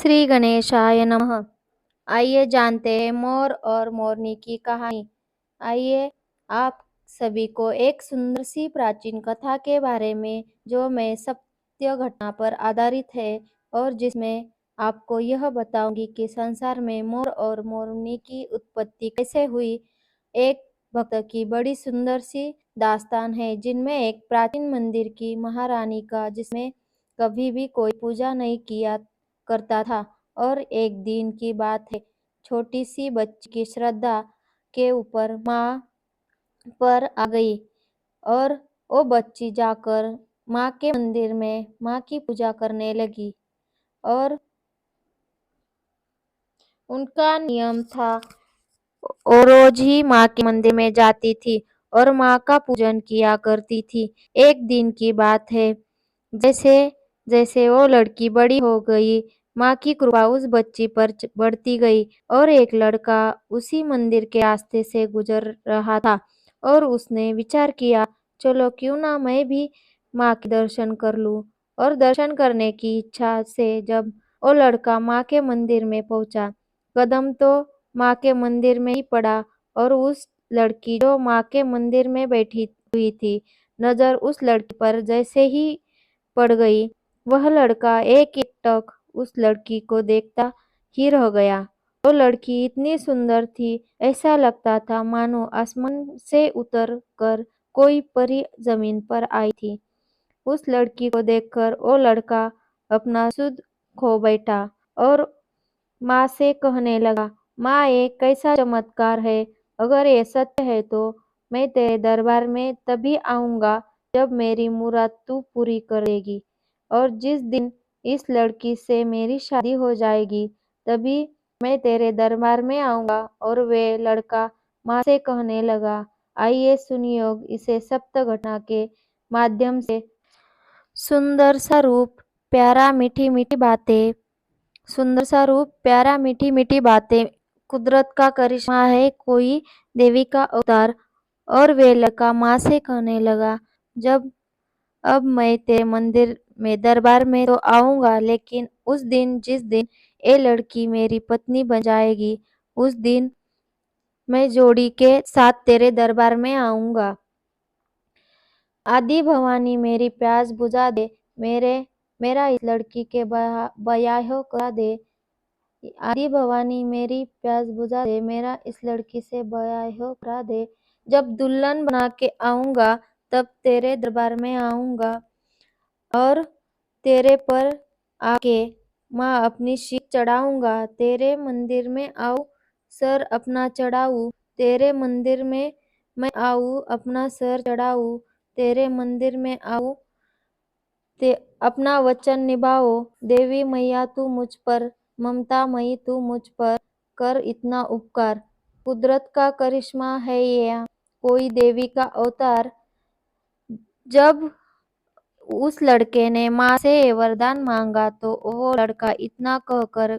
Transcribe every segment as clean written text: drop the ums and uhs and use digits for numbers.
श्री गणेशाय नमः। आइए जानते हैं मोर और मोरनी की कहानी। आइए आप सभी को एक सुंदर सी प्राचीन कथा के बारे में जो मैं सत्य घटना पर आधारित है और जिसमें आपको यह बताऊंगी कि संसार में मोर और मोरनी की उत्पत्ति कैसे हुई। एक भक्त की बड़ी सुंदर सी दास्तान है जिनमें एक प्राचीन मंदिर की महारानी का जिसमें कभी भी कोई पूजा नहीं किया करता था। और एक दिन की बात है, छोटी सी बच्ची की श्रद्धा के ऊपर माँ पर आ गई और वो बच्ची जाकर माँ के मंदिर में माँ की पूजा करने लगी। और उनका नियम था, वो रोज ही माँ के मंदिर में जाती थी और माँ का पूजन किया करती थी। एक दिन की बात है, जैसे जैसे वो लड़की बड़ी हो गई, माँ की कृपा उस बच्ची पर बढ़ती गई और एक लड़का उसी मंदिर के रास्ते से गुजर रहा था और उसने विचार किया, चलो क्यों ना मैं भी माँ के दर्शन कर लूं। और दर्शन करने की इच्छा से जब वो लड़का माँ के मंदिर में पहुंचा, कदम तो माँ के मंदिर में ही पड़ा और उस लड़की जो माँ के मंदिर में बैठी हुई थी, नजर उस लड़की पर जैसे ही पड़ गई, वह लड़का एक एकटक उस लड़की को देखता ही रह गया। वो लड़की इतनी सुंदर थी, ऐसा लगता था मानो आसमान से उतर कर कोई परी जमीन पर आई थी। उस लड़की को देखकर वो लड़का अपना सुध खो बैठा और माँ से कहने लगा, माँ ये कैसा चमत्कार है, अगर ये सत्य है तो मैं तेरे दरबार में तभी आऊंगा जब मेरी मुराद तू पूरी करेगी। और जिस दिन इस लड़की से मेरी शादी हो जाएगी तभी मैं तेरे दरबार में आऊंगा। और वे लड़का माँ से कहने लगा, आइए सुनिए इसे सत्य घटना के माध्यम से। सुंदर सा रूप, प्यारा मीठी मीठी बातें, सुंदर सा रूप, प्यारा मीठी मीठी बातें, कुदरत का करिश्मा है, कोई देवी का अवतार। और वे लड़का माँ से कहने लगा, जब अब मैं तेरे मंदिर में दरबार में तो आऊंगा, लेकिन उस दिन जिस दिन ये लड़की मेरी पत्नी बन जाएगी, उस दिन मैं जोड़ी के साथ तेरे दरबार में आऊंगा। आदि भवानी मेरी प्यास बुझा दे, मेरे मेरा इस लड़की के ब्याह करा दे। आदि भवानी मेरी प्यास बुझा दे, मेरा इस लड़की से ब्याह करा दे। जब दुल्हन बना के आऊंगा तब तेरे दरबार में आऊंगा और तेरे पर आके माँ अपनी शीख चढ़ाऊंगा, तेरे मंदिर में आऊं, सर अपना चढ़ाऊं, तेरे मंदिर में मैं आऊं, अपना सर चढ़ाऊं, तेरे मंदिर में आऊं, ते अपना वचन निभाओ। देवी मैया तू मुझ पर, ममता मई तू मुझ पर कर इतना उपकार। कुदरत का करिश्मा है या कोई देवी का अवतार। जब उस लड़के ने माँ से वरदान मांगा तो वो लड़का इतना कहकर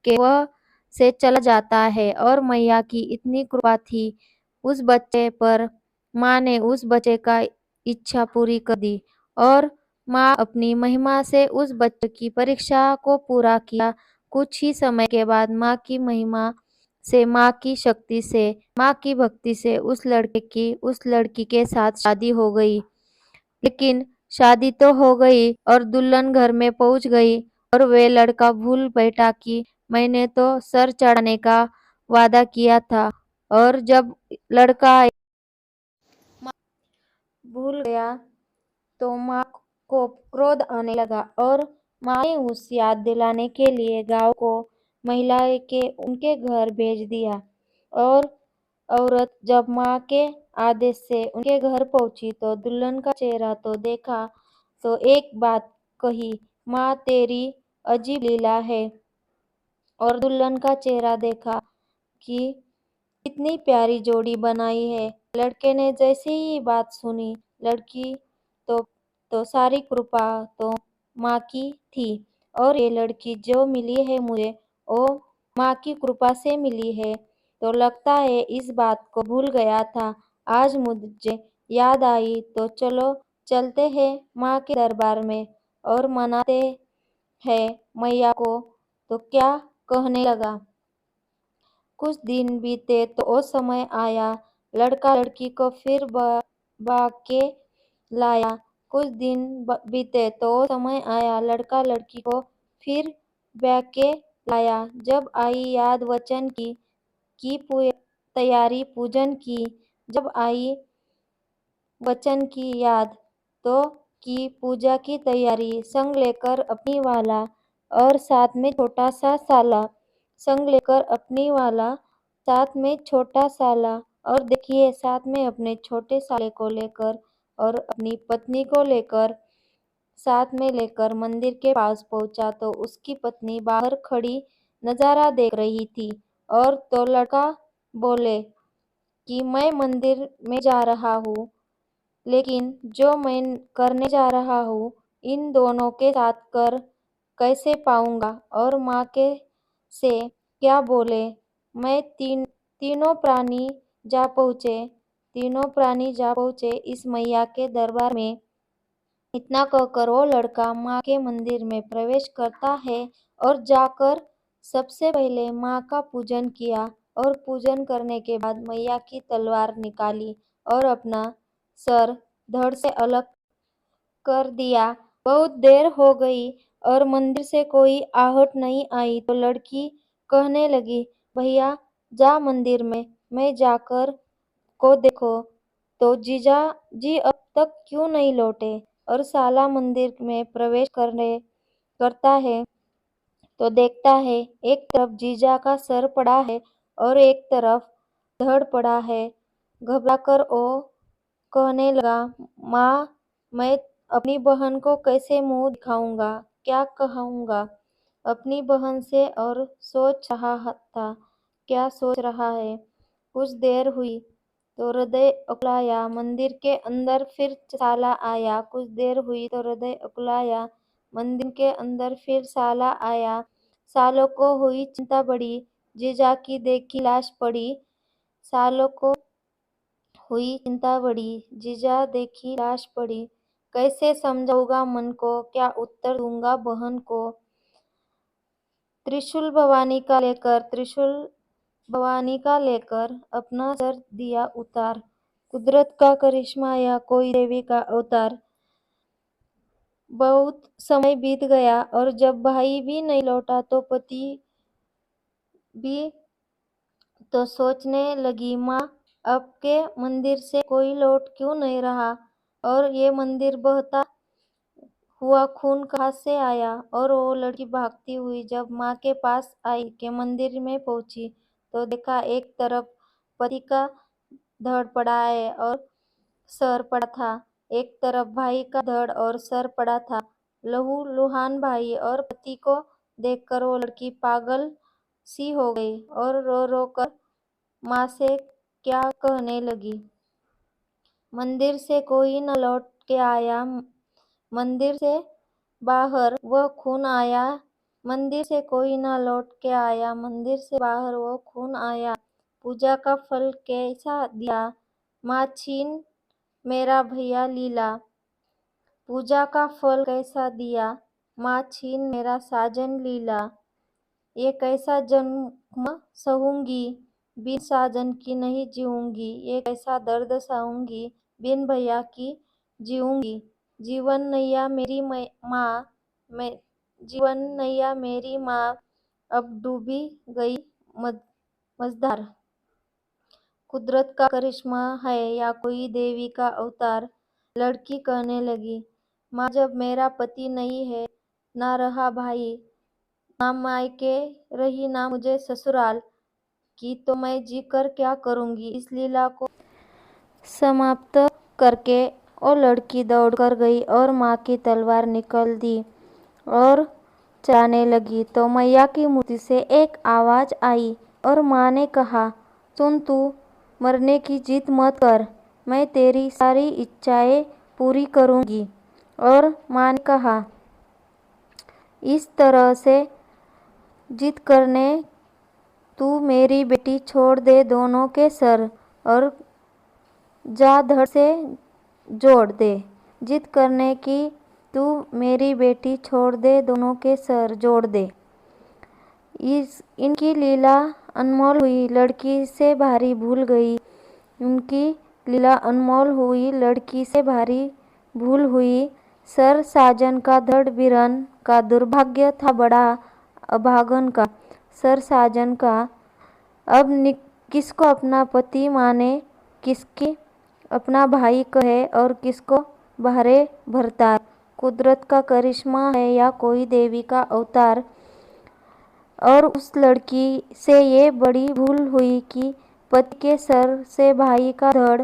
के वह से चला जाता है। और मैया की इतनी कृपा थी उस बच्चे पर, माँ ने उस बच्चे का इच्छा पूरी कर दी और माँ अपनी महिमा से उस बच्चे की परीक्षा को पूरा किया। कुछ ही समय के बाद माँ की महिमा से, माँ की शक्ति से, माँ की भक्ति से उस लड़के की उस लड़की के साथ शादी हो गई। लेकिन शादी तो हो गई और दुल्हन घर में पहुंच गई और वे लड़का भूल बैठा कि मैंने तो सर चढ़ाने का वादा किया था। और जब लड़का भूल गया तो माँ को क्रोध आने लगा और माँ ने उस याद दिलाने के लिए गांव को महिलाएं के उनके घर भेज दिया। और औरत जब माँ के आदेश से उनके घर पहुंची तो दुल्हन का चेहरा तो देखा तो एक बात कही, माँ तेरी अजीब लीला है। और दुल्हन का चेहरा देखा कि कितनी प्यारी जोड़ी बनाई है। लड़के ने जैसे ही बात सुनी, लड़की तो सारी कृपा तो माँ की थी और ये लड़की जो मिली है मुझे वो माँ की कृपा से मिली है। तो लगता है इस बात को भूल गया था, आज मुझे याद आई तो चलो चलते हैं माँ के दरबार में और मनाते हैं मैया को तो क्या कहने लगा। कुछ दिन बीते तो वो समय आया, लड़का लड़की को फिर बाके लाया। कुछ दिन बीते तो वो समय आया, लड़का लड़की को फिर ब्याके लाया। जब आई याद वचन की तैयारी पूजन की। जब आई वचन की याद तो की पूजा की तैयारी। संग लेकर अपनी वाला और साथ में छोटा सा साला। संग लेकर अपनी वाला साथ में छोटा साला। और देखिए साथ में अपने छोटे साले को लेकर और अपनी पत्नी को लेकर साथ में लेकर मंदिर के पास पहुंचा तो उसकी पत्नी बाहर खड़ी नजारा देख रही थी। और तो लड़का बोले कि मैं मंदिर में जा रहा हूँ, लेकिन जो मैं करने जा रहा हूँ इन दोनों के साथ कर कैसे पाऊंगा। और माँ के से क्या बोले। मैं तीनों प्राणी जा पहुँचे। तीनों प्राणी जा पहुँचे इस मैया के दरबार में। इतना कहकर वो लड़का माँ के मंदिर में प्रवेश करता है और जाकर सबसे पहले माँ का पूजन किया। और पूजन करने के बाद मैया की तलवार निकाली और अपना सर धड़ से अलग कर दिया। बहुत देर हो गई और मंदिर से कोई आहट नहीं आई तो लड़की कहने लगी, भैया जा मंदिर में, मैं जाकर को देखो तो जीजा जी अब तक क्यों नहीं लौटे। और साला मंदिर में प्रवेश करता है तो देखता है एक तरफ जीजा का सर पड़ा है और एक तरफ धड़ पड़ा है। घबराकर वो कहने लगा, माँ मैं अपनी बहन को कैसे मुंह दिखाऊंगा, क्या कहूँगा अपनी बहन से। और सोच रहा था क्या सोच रहा है। कुछ देर हुई तो हृदय उकलाया। मंदिर के अंदर फिर साला आया। कुछ देर हुई तो हृदय उकलाया। मंदिर के अंदर फिर साला आया। सालों को हुई चिंता बड़ी, जीजा की देखी लाश पड़ी। सालों को हुई चिंता बड़ी, जीजा देखी लाश पड़ी। कैसे समझाऊंगा मन को, क्या उत्तर दूंगा बहन को। त्रिशूल भवानी का लेकर अपना सर दिया उतार। कुदरत का करिश्मा या कोई देवी का अवतार। बहुत समय बीत गया और जब भाई भी नहीं लौटा तो पति भी तो सोचने लगी, माँ अब के मंदिर से कोई लौट क्यों नहीं रहा और ये मंदिर बहता हुआ खून कहाँ से आया। और वो लड़की भागती हुई जब माँ के पास आई के मंदिर में पहुंची तो देखा एक तरफ पति का धड़ पड़ा है और सर पड़ा था, एक तरफ भाई का धड़ और सर पड़ा था। लहू लुहान भाई और पति को देखकर वो लड़की पागल सी हो गई और रो रो कर माँ से क्या कहने लगी। मंदिर से कोई न लौट के आया, मंदिर से बाहर वो खून आया। मंदिर से कोई न लौट के आया, मंदिर से बाहर वो खून आया। पूजा का फल कैसा दिया, माँ छीन मेरा भैया लीला। पूजा का फल कैसा दिया, माँ छीन मेरा साजन लीला। ये कैसा जन्म सहूंगी, बिन साजन की नहीं जीऊंगी। ये कैसा दर्द सहूंगी, बिन भैया की जीऊंगी। जीवन नैया मेरी माँ, मैं जीवन नैया मेरी माँ अब डूबी गई मझधार। कुदरत का करिश्मा है या कोई देवी का अवतार। लड़की कहने लगी, माँ जब मेरा पति नहीं है, ना रहा भाई, ना मायके रही, ना मुझे ससुराल की, तो मैं जी कर क्या करूँगी। इस लीला को समाप्त करके वो लड़की दौड़ कर गई और माँ की तलवार निकल दी और चलाने लगी तो मैया की मूर्ति से एक आवाज़ आई और माँ ने कहा, सुन तू मरने की जिद मत कर, मैं तेरी सारी इच्छाएं पूरी करूँगी। और माँ ने कहा, इस तरह से जिद करने तू मेरी बेटी छोड़ दे दोनों के सर और जा धड़ से जोड़ दे। जिद करने की तू मेरी बेटी छोड़ दे दोनों के सर जोड़ दे। इनकी लीला अनमोल हुई, लड़की से भारी भूल गई। उनकी लीला अनमोल हुई, लड़की से भारी भूल हुई। सर साजन का धड़ बिरन का दुर्भाग्य था बड़ा अभागन का। सर साजन का अब किसको अपना पति माने, किसकी अपना भाई कहे और किसको बहरे भरतार। कुदरत का करिश्मा है या कोई देवी का अवतार। और उस लड़की से ये बड़ी भूल हुई कि पति के सर से भाई का धड़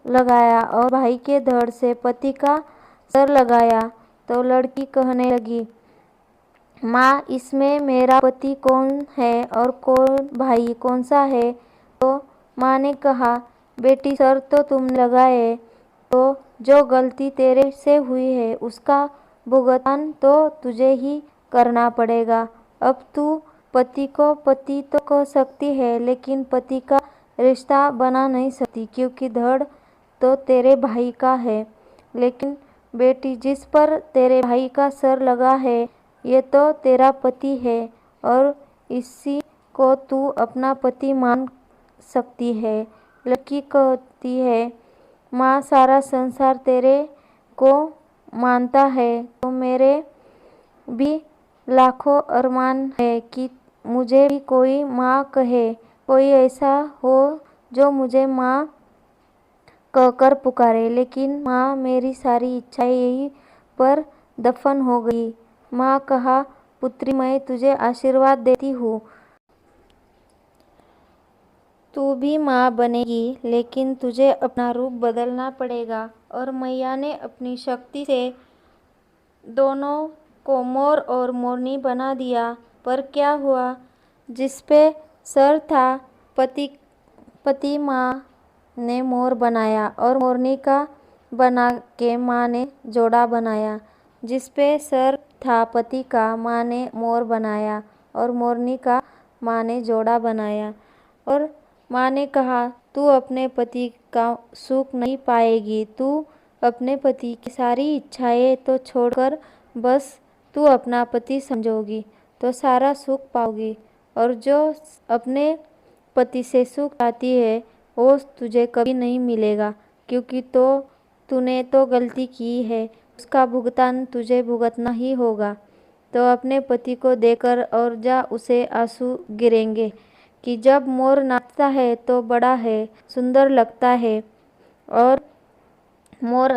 लगाया और भाई के धड़ से पति का सर लगाया। तो लड़की कहने लगी, माँ, इसमें मेरा पति कौन है और कौन भाई कौन सा है? तो माँ ने कहा, बेटी, सर तो तुमने लगाए, तो जो गलती तेरे से हुई है उसका भुगतान तो तुझे ही करना पड़ेगा। अब तू पति को पति तो कह सकती है, लेकिन पति का रिश्ता बना नहीं सकती, क्योंकि धड़ तो तेरे भाई का है। लेकिन बेटी, जिस पर तेरे भाई का सर लगा है ये तो तेरा पति है और इसी को तू अपना पति मान सकती है। लड़की कहती है, माँ, सारा संसार तेरे को मानता है, तो मेरे भी लाखों अरमान है कि मुझे भी कोई माँ कहे, कोई ऐसा हो जो मुझे माँ कहकर पुकारे। लेकिन माँ, मेरी सारी इच्छाएं यहीं पर दफन हो गई। माँ कहा, पुत्री, मैं तुझे आशीर्वाद देती हूँ, तू भी माँ बनेगी, लेकिन तुझे अपना रूप बदलना पड़ेगा। और मैया ने अपनी शक्ति से दोनों को मोर और मोरनी बना दिया। पर क्या हुआ, जिस पे सर था पति माँ ने मोर बनाया और मोरनी का बना के माँ ने जोड़ा बनाया। जिस पे सर था पति का, माँ ने मोर बनाया और मोरनी का माँ ने जोड़ा बनाया। और माँ ने कहा, तू अपने पति का सुख नहीं पाएगी, तू अपने पति की सारी इच्छाएं तो छोड़कर बस तू अपना पति समझोगी तो सारा सुख पाओगी। और जो अपने पति से सुख पाती है वो तुझे कभी नहीं मिलेगा, क्योंकि तूने तो गलती की है, उसका भुगतान तुझे भुगतना ही होगा। तो अपने पति को देकर और जा, उसे आंसू गिरेंगे कि जब मोर नाचता है तो बड़ा है सुंदर लगता है और मोर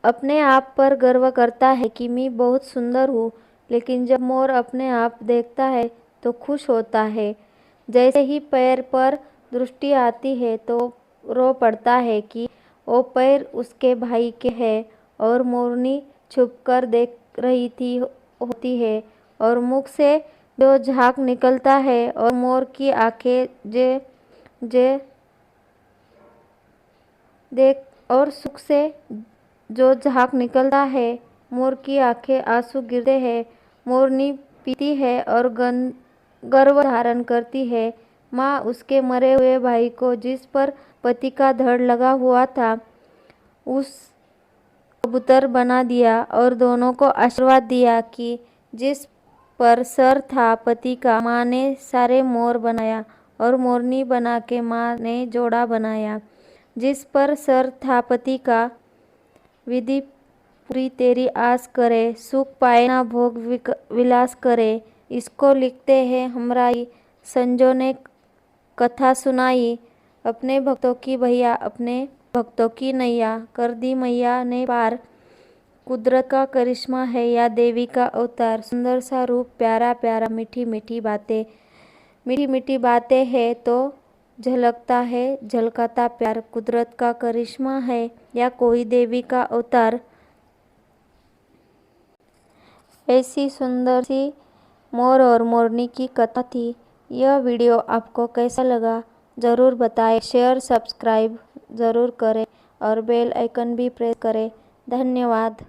अपने आप पर गर्व करता है कि मैं बहुत सुंदर हूँ। लेकिन जब मोर अपने आप देखता है तो खुश होता है। जैसे ही पैर पर दृष्टि आती है तो रो पड़ता है कि वो पैर उसके भाई के हैं। और मोरनी छुपकर देख रही थी होती है और मुख से जो झाग निकलता है और मोर की आंखें जे जे देख और सुख से जो झाग निकलता है, मोर की आंखें आंसू गिरते हैं। मोरनी पीती है और गर्व धारण करती है। माँ उसके मरे हुए भाई को, जिस पर पति का धड़ लगा हुआ था, उस कबूतर बना दिया और दोनों को आशीर्वाद दिया कि जिस पर सर था पति का, माँ ने सारे मोर बनाया और मोरनी बना के माँ ने जोड़ा बनाया। जिस पर सर था पति का, विधि पूरी तेरी आस करे, सुख पाए ना भोग विलास करे। इसको लिखते हैं हमराई संजो ने कथा सुनाई। अपने भक्तों की भैया, अपने भक्तों की नैया कर दी मैया ने पार। कुदरत का करिश्मा है या देवी का अवतार। सुंदर सा रूप, प्यारा प्यारा, मीठी मीठी बातें, मीठी मीठी बातें है तो झलकता है झलकाता प्यार। कुदरत का करिश्मा है या कोई देवी का अवतार। ऐसी सुंदर सी मोर और मोरनी की कथा थी। यह वीडियो आपको कैसा लगा ज़रूर बताएं। शेयर सब्सक्राइब ज़रूर करें और बेल आइकन भी प्रेस करें। धन्यवाद।